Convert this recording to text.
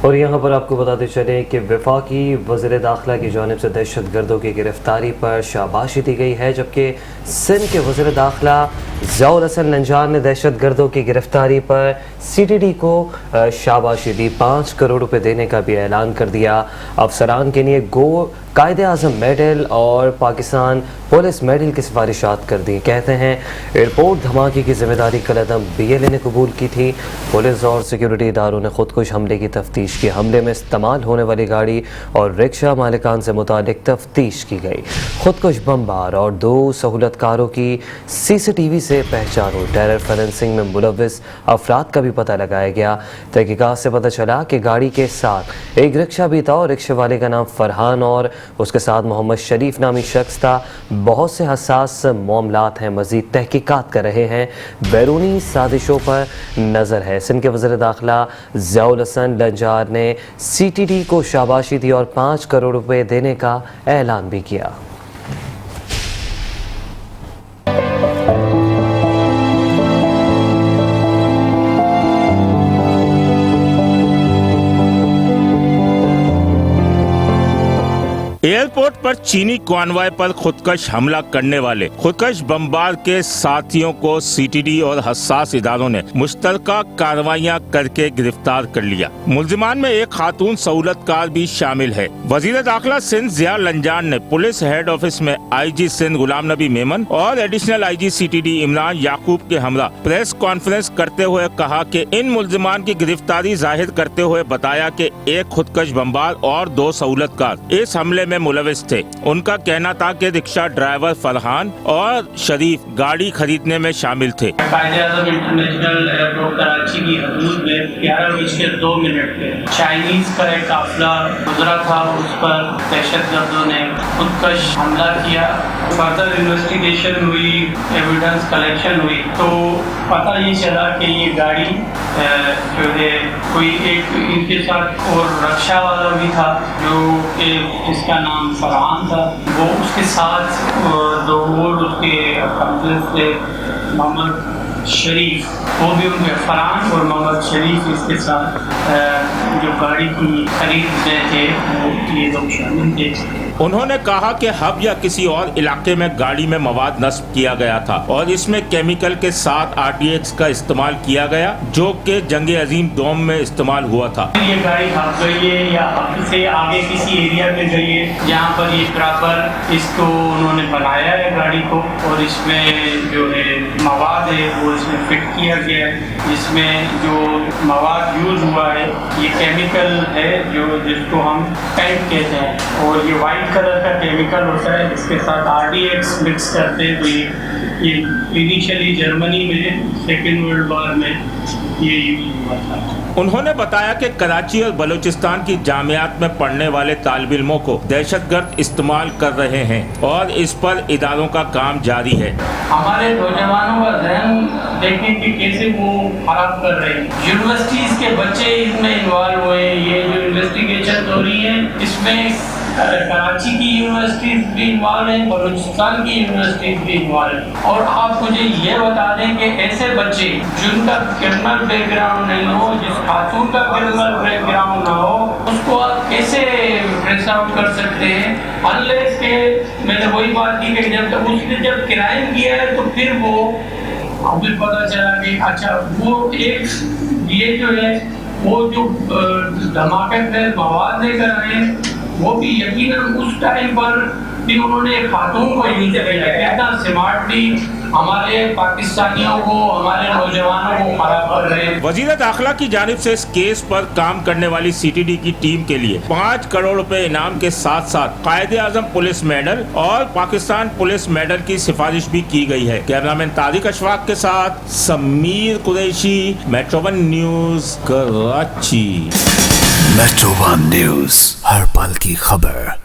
اور یہاں پر آپ کو بتاتے چلیں کہ وفاقی وزیر داخلہ کی جانب سے دہشت گردوں کی گرفتاری پر شاباشی دی گئی ہے، جبکہ سندھ کے وزیر داخلہ ضیاء الحسن لنجار نے دہشت گردوں کی گرفتاری پر سی ٹی ڈی کو شاباشی دی، 5 کروڑ روپے دینے کا بھی اعلان کر دیا۔ افسران کے لیے قائد اعظم میڈل اور پاکستان پولیس میڈل کی سفارشات کر دی۔ کہتے ہیں ایئرپورٹ دھماکے کی ذمہ داری کالعدم بی ایل اے نے قبول کی تھی۔ پولیس اور سیکیورٹی اداروں نے خودکش حملے کی تفتیش کی۔ حملے میں استعمال ہونے والی گاڑی اور رکشہ مالکان سے متعلق تفتیش کی گئی۔ خودکش بمبار اور 2 سہولت کاروں کی سی سی ٹی وی سے پہچان ہوئی۔ ٹیرر فائننسنگ میں ملوث افراد کا بھی پتہ لگایا گیا۔ تحقیقات سے پتہ چلا کہ گاڑی کے ساتھ ایک رکشہ بھی تھا اور رکشے والے کا نام فرحان اور اس کے ساتھ محمد شریف نامی شخص تھا۔ بہت سے حساس معاملات ہیں، مزید تحقیقات کر رہے ہیں، بیرونی سازشوں پر نظر ہے۔ سندھ کے وزیر داخلہ ضیاء الحسن لنجار نے سی ٹی ڈی کو شاباشی دی اور 5 کروڑ روپے دینے کا اعلان بھی کیا۔ ایئرپورٹ پر چینی کانوائے پر خودکش حملہ کرنے والے خودکش بمبار کے ساتھیوں کو سی ٹی ڈی اور حساس اداروں نے مشترکہ کارروائیاں کر کے گرفتار کر لیا۔ ملزمان میں ایک خاتون سہولت کار بھی شامل ہے۔ وزیر داخلہ سندھ ضیاء لنجار نے پولیس ہیڈ آفس میں آئی جی سندھ غلام نبی میمن اور ایڈیشنل آئی جی سی ٹی ڈی عمران یعقوب کے ہمراہ پریس کانفرنس کرتے ہوئے کہا کہ ان ملزمان کی گرفتاری ظاہر کرتے ہوئے بتایا کہ ایک خودکش بمبار اور 2 سہولت کار اس حملے میں ملوث تھے۔ ان کا کہنا تھا کہ رکشہ ڈرائیور فرحان اور شریف گاڑی خریدنے میں شامل تھے۔ قائد اعظم انٹرنیشنل ایئرپورٹ کراچی کی حدود میں 11:02 پہ چائنیز کا ایک قافلہ گزرا تھا، اس پر دہشت گردوں نے خودکش حملہ کیا۔ فردر انویسٹیگیشن ہوئی، ایویڈنس کلیکشن ہوئی تو پتہ یہ چلا کہ یہ گاڑی جو ہے کوئی ایک ان کے ساتھ اور رکشہ والا بھی تھا جو کہ جس کا نام فرحان تھا، وہ اس کے ساتھ 2 اور اس کے اکمپلس تھے، محمد شریف، وہ بھی ان کے فرحان اور محمد شریف اس کے ساتھ جو گاڑی کی خرید میں تھے وہ یہ لوگ شامل تھے۔ انہوں نے کہا کہ ہب یا کسی اور علاقے میں گاڑی میں مواد نصب کیا گیا تھا اور اس میں کیمیکل کے ساتھ RTX کا استعمال کیا گیا جو کہ جنگ عظیم دوم میں استعمال ہوا تھا۔ یہ گاڑی ہب گئی ہے یا ہب سے آگے کسی ایریا میں گئی ہے جہاں پر یہ پراپر اس کو انہوں نے بنایا ہے گاڑی کو، اور اس میں جو ہے مواد ہے وہ اس میں فٹ کیا گیا ہے۔ جس میں جو مواد یوز ہوا ہے یہ کیمیکل ہے جس کو ہم پینٹ کہتے ہیں، اور یہ وائٹ کلر کا کیمیکل ہوتا ہے، اس کے ساتھ RDX مکس کرتے ہیں۔ تو یہ انیشلی جرمنی میں سیکنڈ ورلڈ وار میں یہ یوز ہوا تھا۔ انہوں نے بتایا کہ کراچی اور بلوچستان کی جامعات میں پڑھنے والے طالب علموں کو دہشت گرد استعمال کر رہے ہیں اور اس پر اداروں کا کام جاری ہے۔ ہمارے نوجوانوں کا ذہن دیکھیں کہ کیسے وہ خراب کر رہے ہیں۔ یونیورسٹیز کے بچے اس میں انوالو ہوئے، یہ جو انویسٹیگیشن ہو رہی ہے اس میں کراچی کی یونیورسٹیز بھی انوالو ہیں، بلوچستان کی یونیورسٹیز بھی انوالو ہیں۔ اور آپ مجھے یہ بتا دیں کہ ایسے بچے جن کا کرمنل بیک گراؤنڈ نہیں ہو، جس خاتون کا کرمنل بیک گراؤنڈ نہ ہو، اس کو آپ کیسے ٹریس آؤٹ کر سکتے ہیں؟ انلیس کہ میں نے وہی بات کی کہ جب تک اس نے جب کرائم کیا ہے تو پھر وہ پھر پتہ چلا کہ اچھا وہ ایک یہ جو ہے وہ جو دھماکے میں مواد لے کر آئے وہ بھی یقیناً اس ٹائم پر بھی انہوں نے خاتون کو یوز کیا۔ کتنا سمارٹ بھی ہمارے پاکستانیوں کو، ہمارے نوجوانوں کو خراب کر رہے ہیں۔ وزیر داخلہ کی جانب سے اس کیس پر کام کرنے والی سی ٹی ڈی کی ٹیم کے لیے 5 کروڑ روپے انعام کے ساتھ ساتھ قائد اعظم پولیس میڈل اور پاکستان پولیس میڈل کی سفارش بھی کی گئی ہے۔ کیمرہ مین طارق اشفاق کے ساتھ Sameer Qureshi, metro one news Karachi. Metro one news, ہر پل کی خبر۔